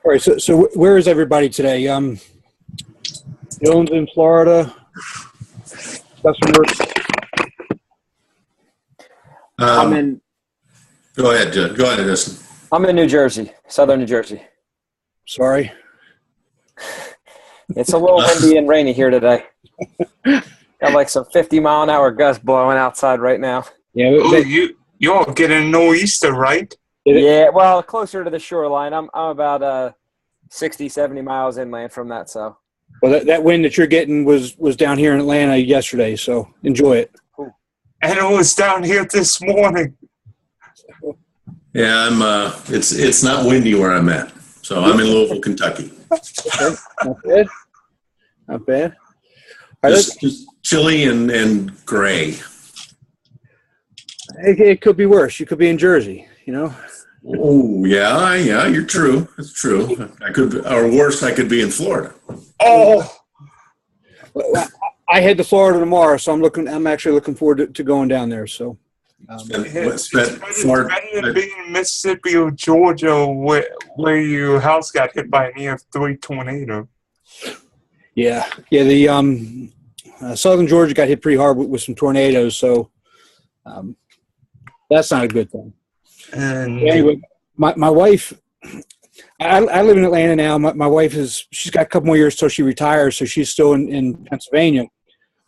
All right, so where is everybody today? Dylan's in Florida. Got some work. I'm in. Go ahead, Judd. Go ahead, Justin. I'm in New Jersey, southern New Jersey. Sorry. It's a little windy and rainy here today. Got like some 50-mile-an-hour gusts blowing outside right now. Yeah. You all getting a nor'easter, right? Yeah, well, closer to the shoreline. I'm about 60, 70 miles inland from that. So. Well, that wind that you're getting was down here in Atlanta yesterday, so enjoy it. Cool. And it was down here this morning. Yeah, it's not windy where I'm at, so I'm in Louisville, Kentucky. Okay. Not bad. Not bad. All right, Just chilly and gray. it could be worse. You could be in Jersey, you know. Oh yeah, you're true. It's true. I could, or worse, I could be in Florida. Oh, I head to Florida tomorrow, so I'm actually looking forward to going down there. So, it's better than being in Mississippi or Georgia, where your house got hit by an EF3 tornado. Yeah. The southern Georgia got hit pretty hard with some tornadoes, so that's not a good thing. And anyway, my wife, I live in Atlanta now. My wife she's got a couple more years till she retires, so she's still in Pennsylvania.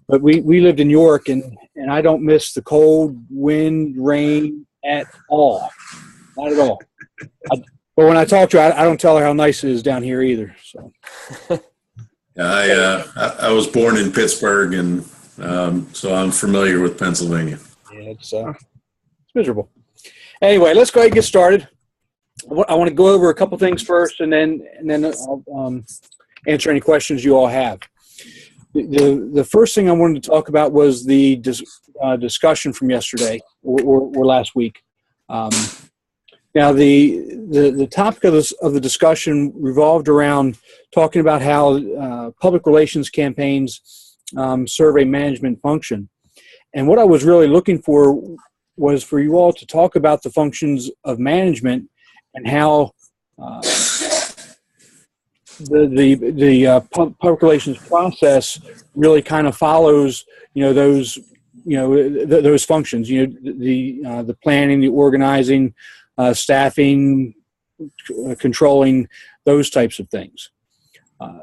But we lived in York, and I don't miss the cold, wind, rain at all. Not at all. But when I talk to her, I don't tell her how nice it is down here either. So. I was born in Pittsburgh, and so I'm familiar with Pennsylvania. Yeah, it's miserable. Anyway, let's go ahead and get started. I want to go over a couple things first, and then I'll answer any questions you all have. The first thing I wanted to talk about was the discussion from yesterday or last week. Now, the topic of the discussion revolved around talking about how public relations campaigns serve a management function. And what I was really looking for was for you all to talk about the functions of management and how the public relations process really kind of follows, those functions. The planning, the organizing, staffing, controlling, those types of things.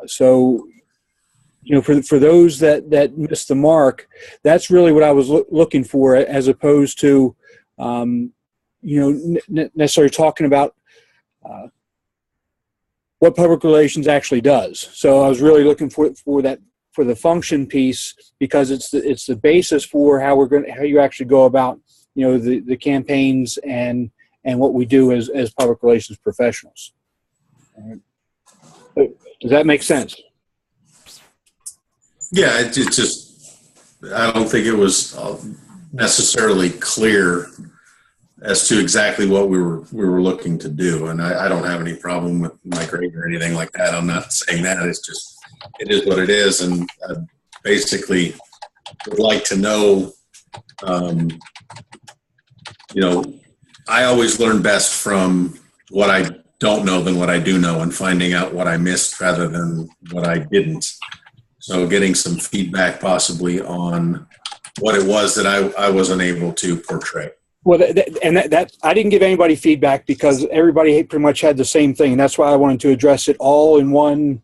So, for those that missed the mark, that's really what I was looking for, as opposed to, necessarily talking about what public relations actually does. So I was really looking for the function piece, because it's the basis for how you actually go about, the campaigns and what we do as public relations professionals. Does that make sense? Yeah, it's just, I don't think it was necessarily clear as to exactly what we were looking to do, and I don't have any problem with my grade or anything like that. I'm not saying that. It's just, it is what it is, and I basically would like to know. I always learn best from what I don't know than what I do know, and finding out what I missed rather than what I didn't. So getting some feedback possibly on what it was that I wasn't able to portray. Well, that I didn't give anybody feedback, because everybody pretty much had the same thing, and that's why I wanted to address it all in one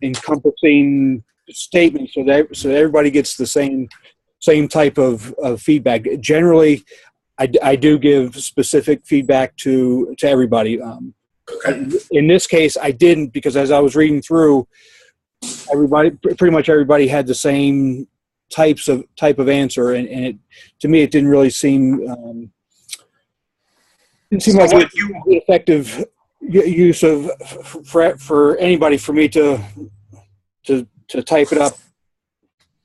encompassing statement, so that everybody gets the same type of feedback. Generally, I do give specific feedback to everybody. Okay. In this case, I didn't, because as I was reading through, pretty much everybody had the same type of answer, and it, to me, it didn't really seem like an effective use of for anybody, for me to type it up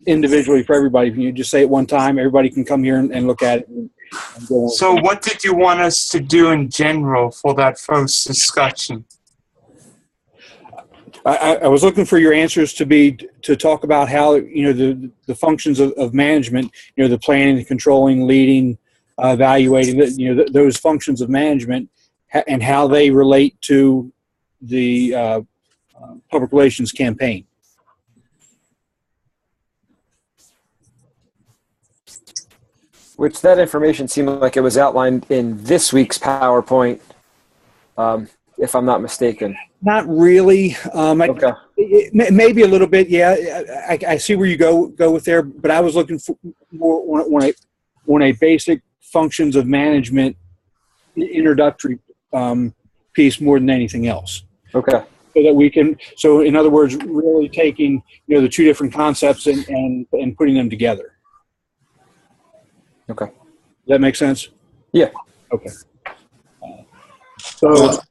individually for everybody. If you just say it one time, everybody can come here and look at it. And go on. So what did you want us to do in general for that first discussion? I was looking for your answers to talk about how, the functions of management, the planning, the controlling, leading, evaluating, those functions of management, and how they relate to the public relations campaign. Which that information seemed like it was outlined in this week's PowerPoint, if I'm not mistaken. Not really. Okay. Maybe a little bit. Yeah, I see where you go with there, but I was looking for more on a basic functions of management introductory piece more than anything else. Okay. So that we can. So in other words, really taking the two different concepts and putting them together. Okay. Does that make sense? Yeah. Okay. So Well,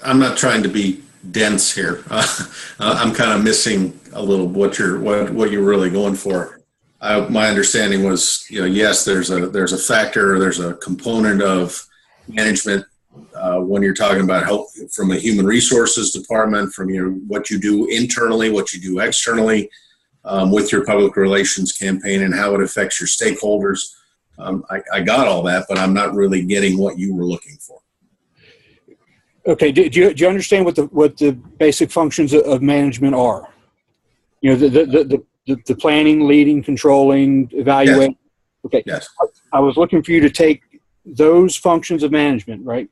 I'm not trying to be dense here. I'm kind of missing a little what you're really going for. My understanding was, yes, there's a factor, there's a component of management when you're talking about help from a human resources department, from what you do internally, what you do externally, with your public relations campaign and how it affects your stakeholders. I got all that, but I'm not really getting what you were looking for. Okay. Do you understand what the basic functions of management are? The planning, leading, controlling, evaluating. Yes. Okay. Yes. I was looking for you to take those functions of management, right,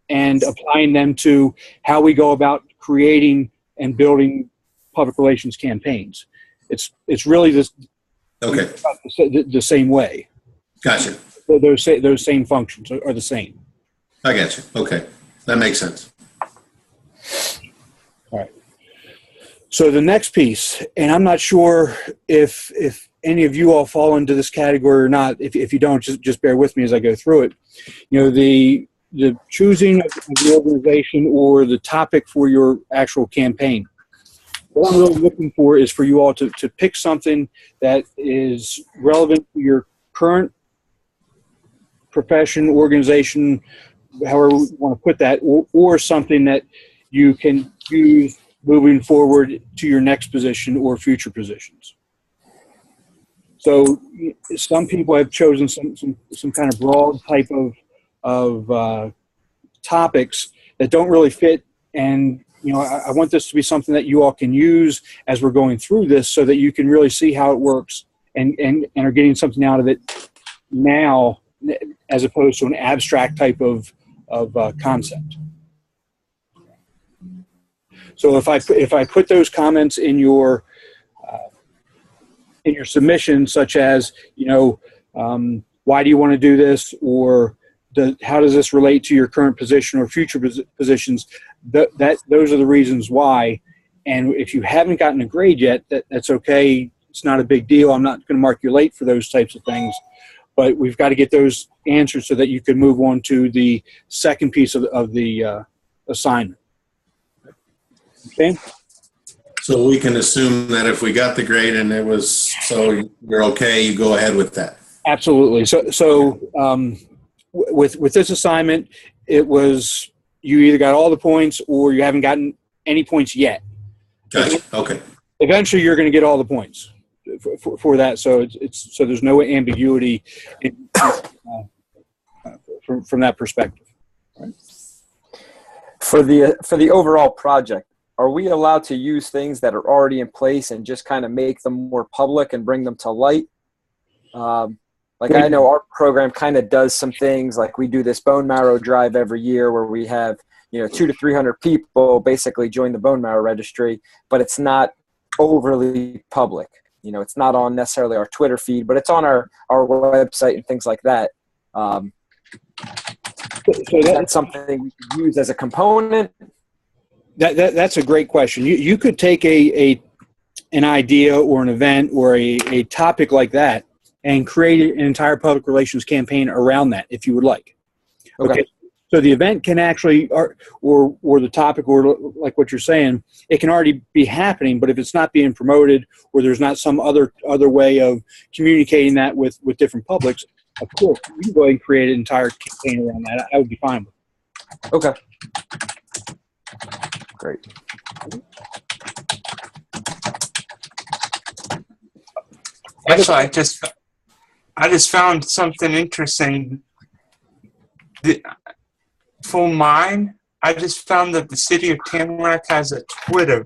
and applying them to how we go about creating and building public relations campaigns. It's really this. Okay. The same way. Gotcha. Those same functions are the same. I got you. Okay. That makes sense. All right. So the next piece, and I'm not sure if any of you all fall into this category or not. If you don't, just bear with me as I go through it. The choosing of the organization or the topic for your actual campaign. What I'm really looking for is for you all to pick something that is relevant to your current profession, organization, however you want to put that, or something that you can use moving forward to your next position or future positions. So some people have chosen some kind of broad type of topics that don't really fit, and I want this to be something that you all can use as we're going through this, so that you can really see how it works and are getting something out of it now, as opposed to an abstract type of concept. So if I put those comments in your submission, such as why do you want to do this, or how does this relate to your current position or future positions, those are the reasons why. And if you haven't gotten a grade yet, that's okay. It's not a big deal. I'm not going to mark you late for those types of things. But we've got to get those answers so that you can move on to the second piece of the assignment. Okay? So we can assume that if we got the grade and it was so you're okay, you go ahead with that. Absolutely. So with this assignment, it was you either got all the points or you haven't gotten any points yet. Gotcha. Okay. Eventually, you're going to get all the points for that. So so there's no ambiguity from that perspective. Right? For the overall project, are we allowed to use things that are already in place and just kind of make them more public and bring them to light? I know our program kind of does some things, like we do this bone marrow drive every year where we have 200 to 300 people basically join the bone marrow registry, but it's not overly public. It's not on necessarily our Twitter feed, but it's on our website and things like that. So that's something we could use as a component. That's a great question. You could take an idea or an event or a topic like that and create an entire public relations campaign around that if you would like. Okay. So the event can actually, or the topic, or like what you're saying, it can already be happening, but if it's not being promoted or there's not some other way of communicating that with different publics, of course, you can go ahead and create an entire campaign around that. I would be fine with it. Okay. Great. Actually, I just found something interesting. For mine, I just found that the city of Tamarack has a Twitter,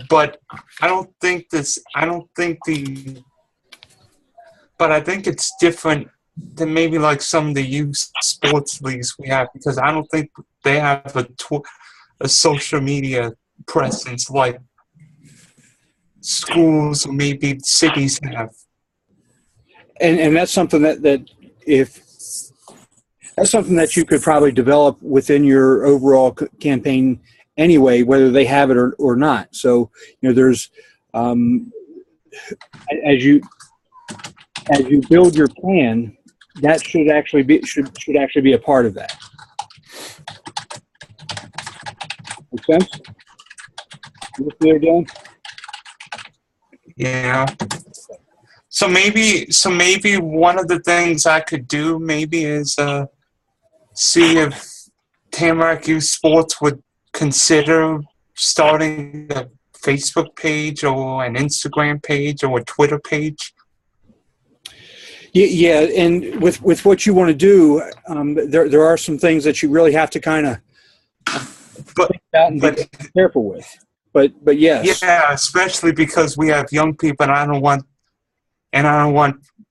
but I don't think but I think it's different than maybe like some of the youth sports leagues we have, because I don't think they have a social media presence like schools or maybe cities have. And that's something that's something that you could probably develop within your overall campaign anyway, whether they have it or not. So, there's as you build your plan, that should actually be a part of that. Make sense? You see what again? Yeah. So maybe one of the things I could do maybe is see if Tamarack Youth Sports would consider starting a Facebook page or an Instagram page or a Twitter page. Yeah, and with what you want to do, there are some things that you really have to kind of think about and be careful with. But yes. Yeah, especially because we have young people, and I don't want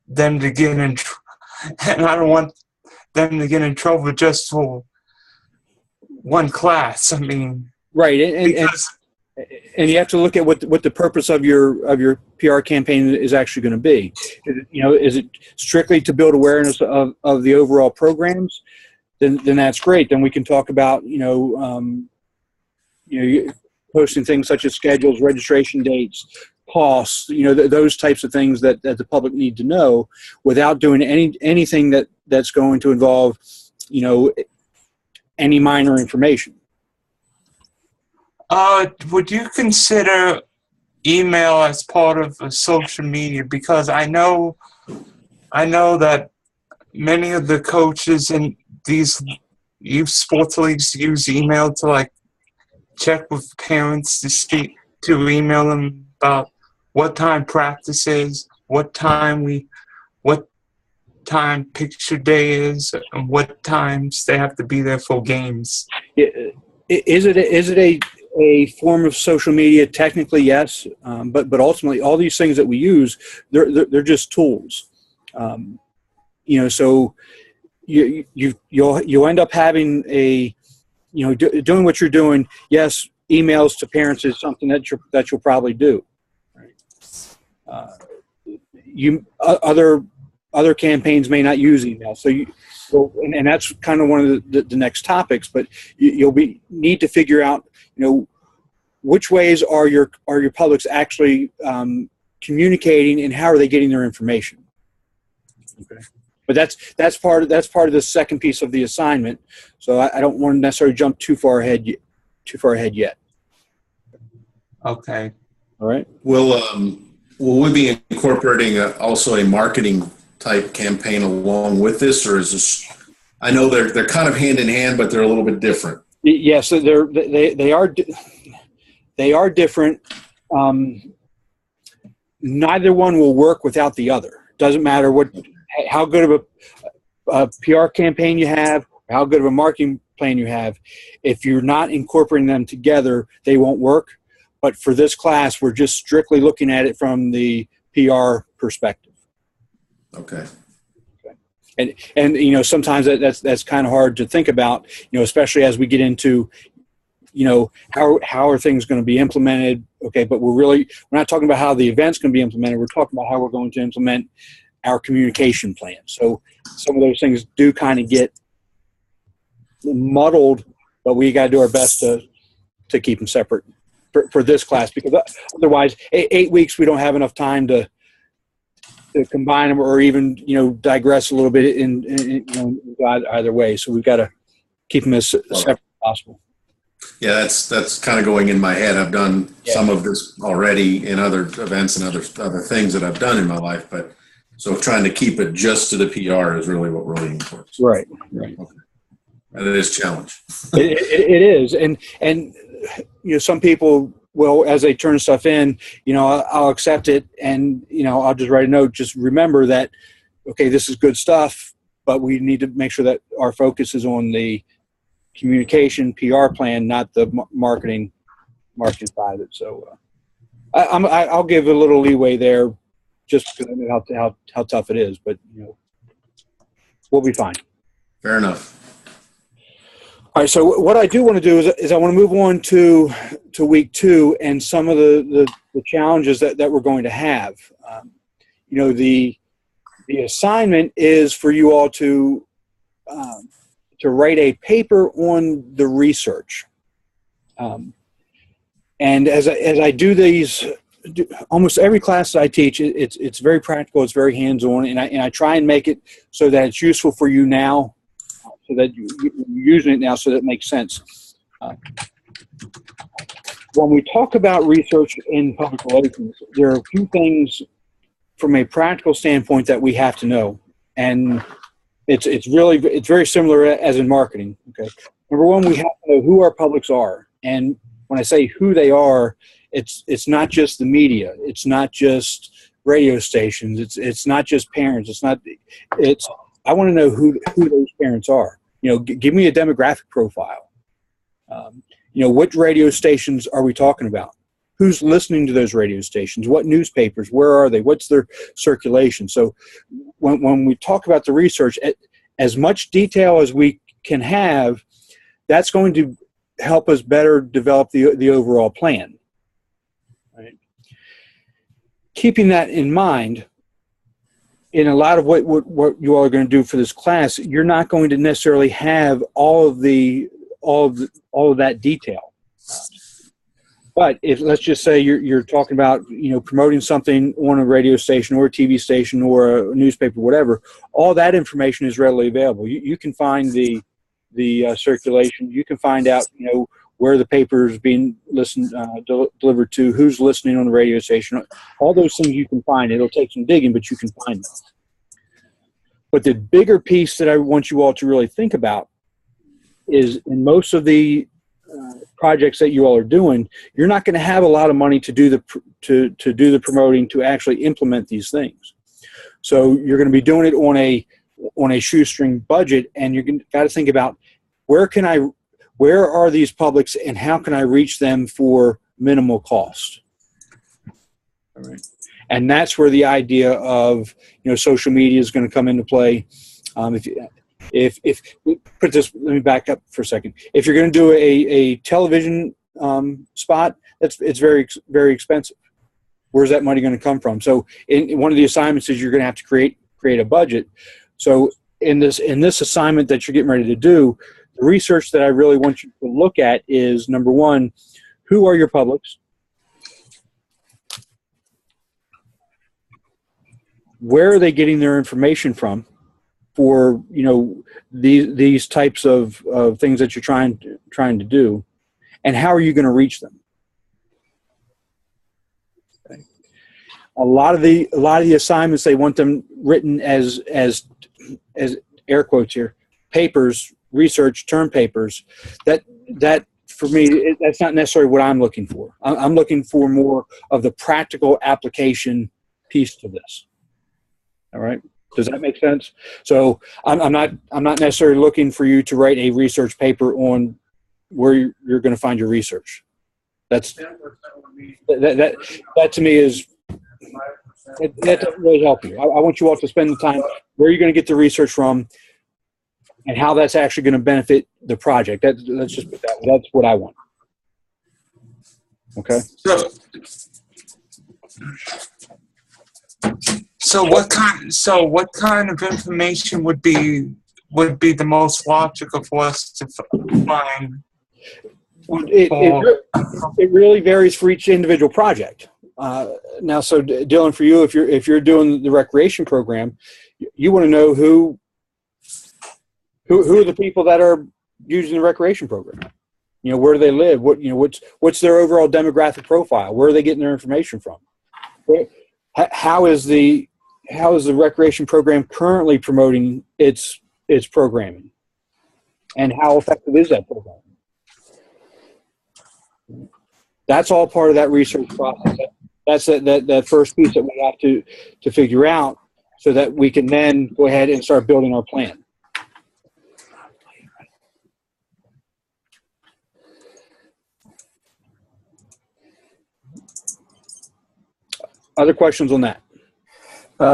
them to get in trouble just for one class. I mean, right, and you have to look at what the purpose of your PR campaign is actually going to be. Is it strictly to build awareness of the overall programs? Then that's great. Then we can talk about posting things such as schedules, registration dates, costs, those types of things that the public need to know, without doing anything that's going to involve any minor information. Would you consider email as part of social media? Because I know that many of the coaches in these youth sports leagues use email to check with parents to email them about what time practice is, what time picture day is, and what times they have to be there for games. Is it a form of social media? Technically, yes, but ultimately, all these things that we use, they're just tools. So you'll end up having doing what you're doing. Yes, emails to parents is something that you'll probably do. Other campaigns may not use email, and that's kind of one of the next topics. But you'll need to figure out which ways are your publics actually communicating, and how are they getting their information. Okay. But that's part of the second piece of the assignment. So I don't want to necessarily jump too far ahead yet. Okay. All right. Will we be incorporating also a marketing type campaign along with this, or is this? I know they're kind of hand in hand, but they're a little bit different. Yes, they are different. Neither one will work without the other. Doesn't matter how good of a PR campaign you have, how good of a marketing plan you have. If you're not incorporating them together, they won't work. But for this class, we're just strictly looking at it from the PR perspective. Okay. And sometimes that's kind of hard to think about, especially as we get into, how are things going to be implemented? Okay, but we're not talking about how the event's going to be implemented. We're talking about how we're going to implement our communication plan. So some of those things do kind of get muddled, but we got to do our best to keep them separate for this class, because otherwise 8 weeks we don't have enough time to combine them, or even digress a little bit in either way. So we've got to keep them as separate as possible. Yeah, that's kind of going in my head. I've done some of this already in other events and other things that I've done in my life, but so trying to keep it just to the PR is really what we're looking for. Right. Okay. And it is a challenge. It is, and some people will, as they turn stuff in, I'll accept it, and I'll just write a note. Just remember that, okay, this is good stuff, but we need to make sure that our focus is on the communication PR plan, not the marketing side of it. So I'll give a little leeway there, just because I know how tough it is. But we'll be fine. Fair enough. All right. So what I do want to do is I want to move on to week 2 and some of the challenges that we're going to have. The assignment is for you all to write a paper on the research. And as I do these, almost every class that I teach, it's very practical, it's very hands-on, and I try and make it so that it's useful for you now, so that you're using it now, so that it makes sense. When we talk about research in public relations, there are a few things from a practical standpoint that we have to know, and it's very similar as in marketing. Okay, number one, we have to know who our publics are, and when I say who they are, it's not just the media, it's not just radio stations, it's not just parents, I want to know who those parents are. Give me a demographic profile. What radio stations are we talking about? Who's listening to those radio stations? What newspapers? Where are they? What's their circulation? So when we talk about the research, as much detail as we can have, that's going to help us better develop the overall plan. Right? Keeping that in mind, in a lot of what you all are going to do for this class, you're not going to necessarily have all of that detail. But if, let's just say you're talking about promoting something on a radio station or a TV station or a newspaper, whatever, all that information is readily available. You can find the circulation. You can find out where the paper is being delivered to, who's listening on the radio station. All those things you can find. It'll take some digging, but you can find them. But the bigger piece that I want you all to really think about is, in most of the projects that you all are doing, you're not going to have a lot of money to do the promoting, to actually implement these things. So you're going to be doing it on a shoestring budget, and you're got to think about where are these publics and how can I reach them for minimal cost. All right. And that's where the idea of social media is going to come into play. If we put this, let me back up for a second. If you're going to do a television spot, it's very, very expensive. Where's that money going to come from? So in one of the assignments is you're going to have to create a budget. So in this assignment that you're getting ready to do, the research that I really want you to look at is, number one, who are your publics? Where are they getting their information from for these types of things that you're trying to do, and how are you going to reach them? Okay. A lot of the assignments, they want them written as air quotes here, papers, research term papers. That for me, that's not necessarily what I'm looking for. I'm looking for more of the practical application piece to this. All right. Does that make sense? So I'm not necessarily looking for you to write a research paper on where you're going to find your research. That to me is, that doesn't really help you. I want you all to spend the time where you're going to get the research from and how that's actually going to benefit the project. Let's just put that. That's what I want. Okay. So what kind of information would be the most logical for us to find? It really varies for each individual project. Now, so Dylan, for you, if you're doing the recreation program, you want to know who are the people that are using the recreation program. Where do they live? What's their overall demographic profile? Where are they getting their information from? How is the recreation program currently promoting its programming, and how effective is that program? That's all part of that research process. That's that first piece that we have to figure out, so that we can then go ahead and start building our plan. Other questions on that?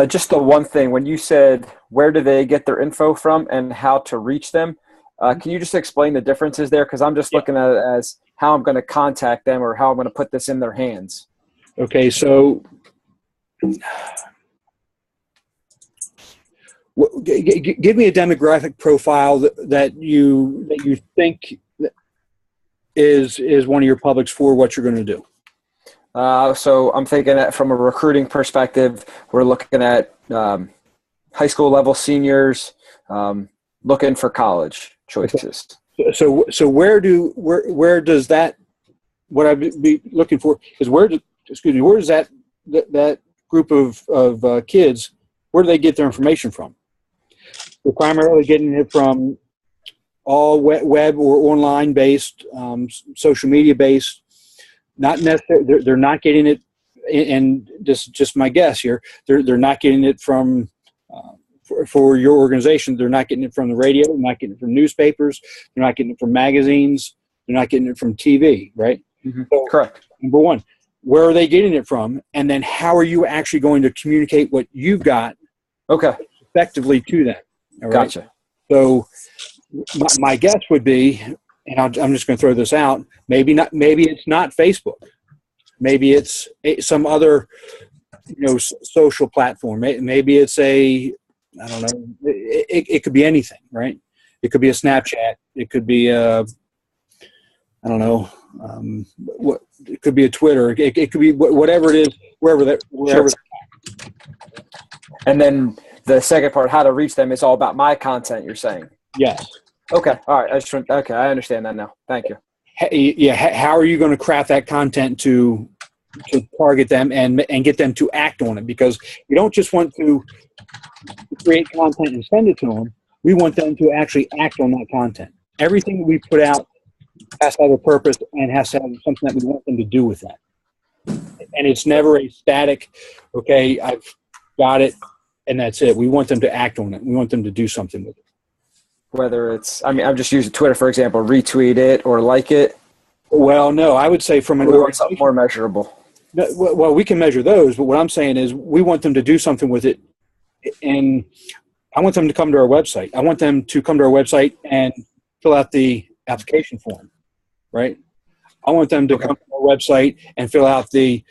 Just the one thing, when you said where do they get their info from and how to reach them, can you just explain the differences there? Because I'm just looking at it as how I'm going to contact them or how I'm going to put this in their hands. Okay, so give me a demographic profile that you think is one of your publics for what you're going to do. So I'm thinking that from a recruiting perspective, we're looking at high school level seniors looking for college choices. So where does that, what I'd be looking for is where does that group of kids, where do they get their information from? They're primarily getting it from all web or online based, social media based. Not necessarily, they're not getting it, and just my guess here, they're not getting it from for your organization. They're not getting it from the radio. They're not getting it from newspapers. They're not getting it from magazines. They're not getting it from TV, right? Mm-hmm. So, correct. Number one, where are they getting it from? And then how are you actually going to communicate what you've got effectively to them? All right? Gotcha. So my guess would be, and I'm just going to throw this out, maybe it's not Facebook. Maybe it's some other, social platform. Maybe it's I don't know. It could be anything, right? It could be a Snapchat. It could be I don't know. It could be a Twitter. It could be whatever it is, wherever. Sure. And then the second part, how to reach them, is all about my content. You're saying? Yes. Okay. All right. Okay. I understand that now. Thank you. Yeah. How are you going to craft that content to target them and get them to act on it? Because we don't just want to create content and send it to them. We want them to actually act on that content. Everything that we put out has to have a purpose and has to have something that we want them to do with that. And it's never a static, okay, I've got it and that's it. We want them to act on it. We want them to do something with it. Whether it's, I'm just using Twitter, for example, retweet it or like it. Well, no, I would say from an organization, something more measurable. No, well, we can measure those, but what I'm saying is we want them to do something with it. And I want them to come to our website. I want them to come to our website and fill out the application form, right? I want them to come to our website and fill out the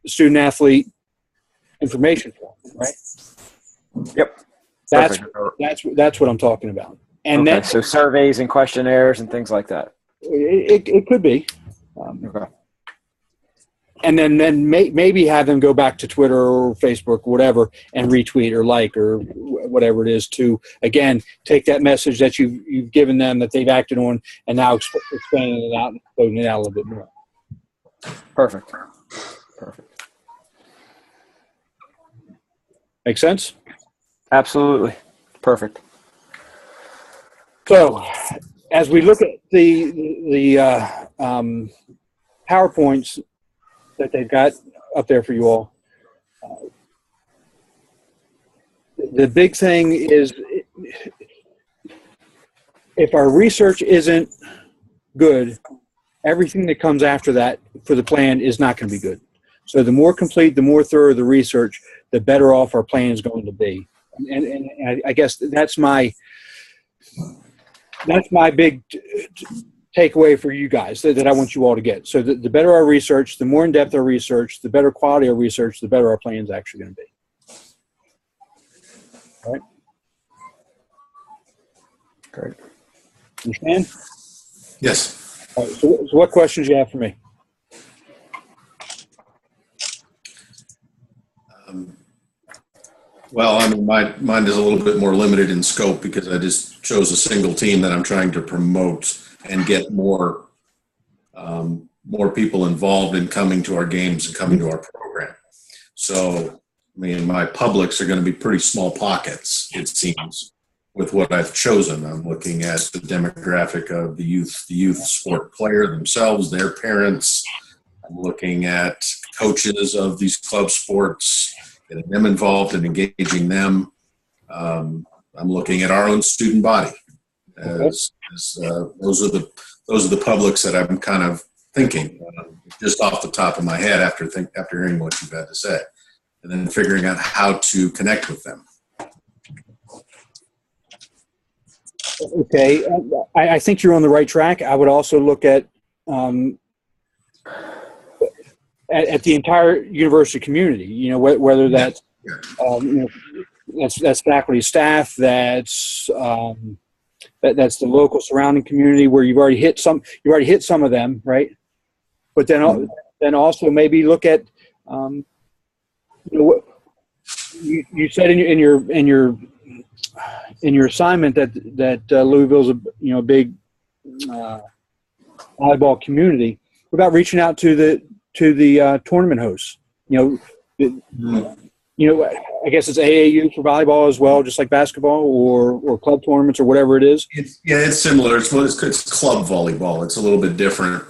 student athlete information form, right? Yep. That's what I'm talking about. And then, so surveys and questionnaires and things like that. It could be. Okay. And then maybe have them go back to Twitter or Facebook or whatever and retweet or like or whatever it is to, again, take that message that you've given them that they've acted on and now expanding it out and closing it out a little bit more. Perfect. Make sense? Absolutely. Perfect. So as we look at the PowerPoints that they've got up there for you all, the big thing is if our research isn't good, everything that comes after that for the plan is not going to be good. So the more complete, the more thorough the research, the better off our plan is going to be. And I guess that's my big takeaway for you guys that I want you all to get. So the better our research, the more in-depth our research, the better quality our research, the better our plan is actually going to be. All right? Great. Understand? Yes. All right, so what questions do you have for me? Well, I mean, mine is a little bit more limited in scope because I just chose a single team that I'm trying to promote and get more people involved in coming to our games and coming to our program. So, I mean, my publics are going to be pretty small pockets, it seems, with what I've chosen. I'm looking at the demographic of the youth sport player themselves, their parents. I'm looking at coaches of these club sports, getting them involved and engaging them. I'm looking at our own student body. Those are the publics that I'm kind of thinking. just off the top of my head after hearing what you've had to say, and then figuring out how to connect with them. Okay, I think you're on the right track. I would also look at the entire university community. You know, whether that's that's faculty, staff, that's the local surrounding community where you've already hit some of them, right? But then also maybe look at what you said in your assignment that Louisville's a big volleyball community. What about reaching out to the tournament hosts? I guess it's AAU for volleyball as well, just like basketball or club tournaments or whatever it is. It's similar. It's club volleyball. It's a little bit different,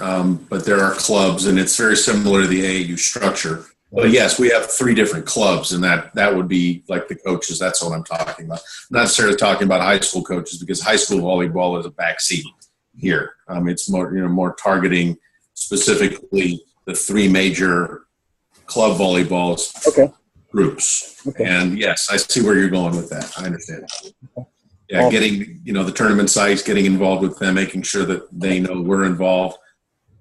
but there are clubs, and it's very similar to the AAU structure. But yes, we have 3 different clubs, and that would be like the coaches. That's what I'm talking about. I'm not necessarily talking about high school coaches, because high school volleyball is a backseat here. It's more targeting specifically the 3 major club volleyballs groups. Okay. And yes, I see where you're going with that. I understand. Yeah, awesome. Getting the tournament sites, getting involved with them, making sure that they know we're involved.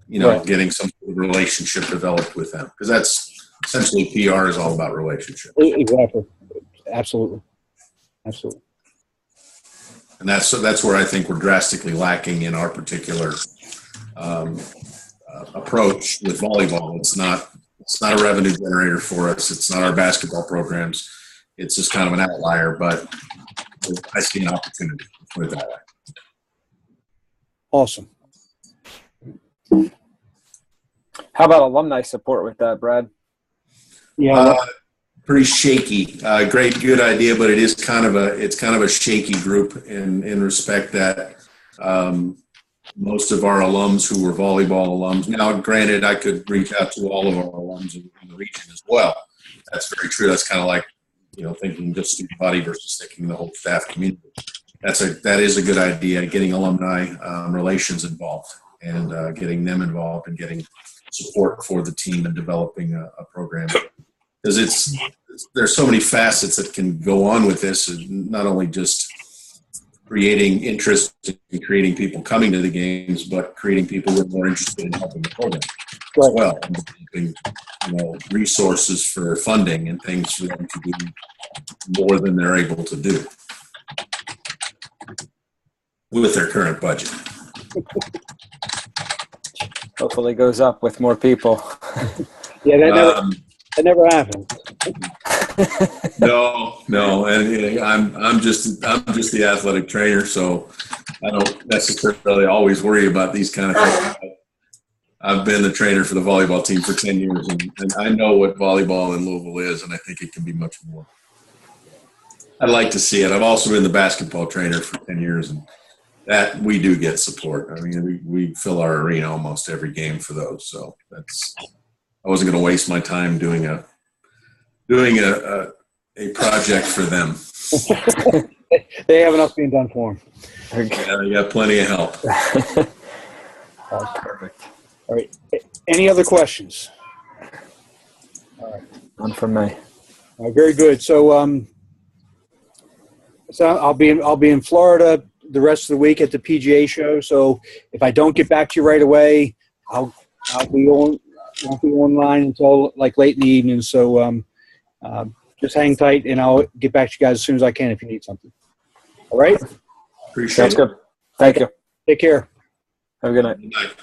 Right. Getting some relationship developed with them, because that's. Essentially, PR is all about relationship. Exactly. Absolutely. And that's where I think we're drastically lacking in our particular approach with volleyball. It's not a revenue generator for us. It's not our basketball programs. It's just kind of an outlier, but I see an opportunity for that. Awesome. How about alumni support with that, Brad? Yeah, pretty shaky. Good idea, but it's kind of a shaky group in respect that most of our alums who were volleyball alums. Now, granted, I could reach out to all of our alums in the region as well. That's very true. That's kind of like thinking just student body versus thinking the whole staff community. That is a good idea. Getting alumni relations involved and getting them involved and getting support for the team and developing a program. Because there's so many facets that can go on with this, and not only just creating interest and creating people coming to the games, but creating people who are more interested in helping the program as well, and developing, resources for funding and things for them to do more than they're able to do with their current budget. Hopefully, it goes up with more people. Yeah, that never happened. No, and I'm just the athletic trainer, so I don't necessarily always worry about these kind of things. I've been the trainer for the volleyball team for 10 years, and I know what volleyball in Louisville is, and I think it can be much more. I'd like to see it. I've also been the basketball trainer for 10 years, and that we do get support. I mean, we fill our arena almost every game for those, so I wasn't going to waste my time doing a project for them. They have enough being done for them. Yeah, they got plenty of help. That's perfect. All right. Any other questions? All right. None from me. All right, very good. So, I'll be in Florida the rest of the week at the PGA show. So if I don't get back to you right away, I'll be on. Won't be online until like late in the evening. So just hang tight, and I'll get back to you guys as soon as I can if you need something. All right? Appreciate it. Sounds good. Thank you. Take care. Have a good night. Good night.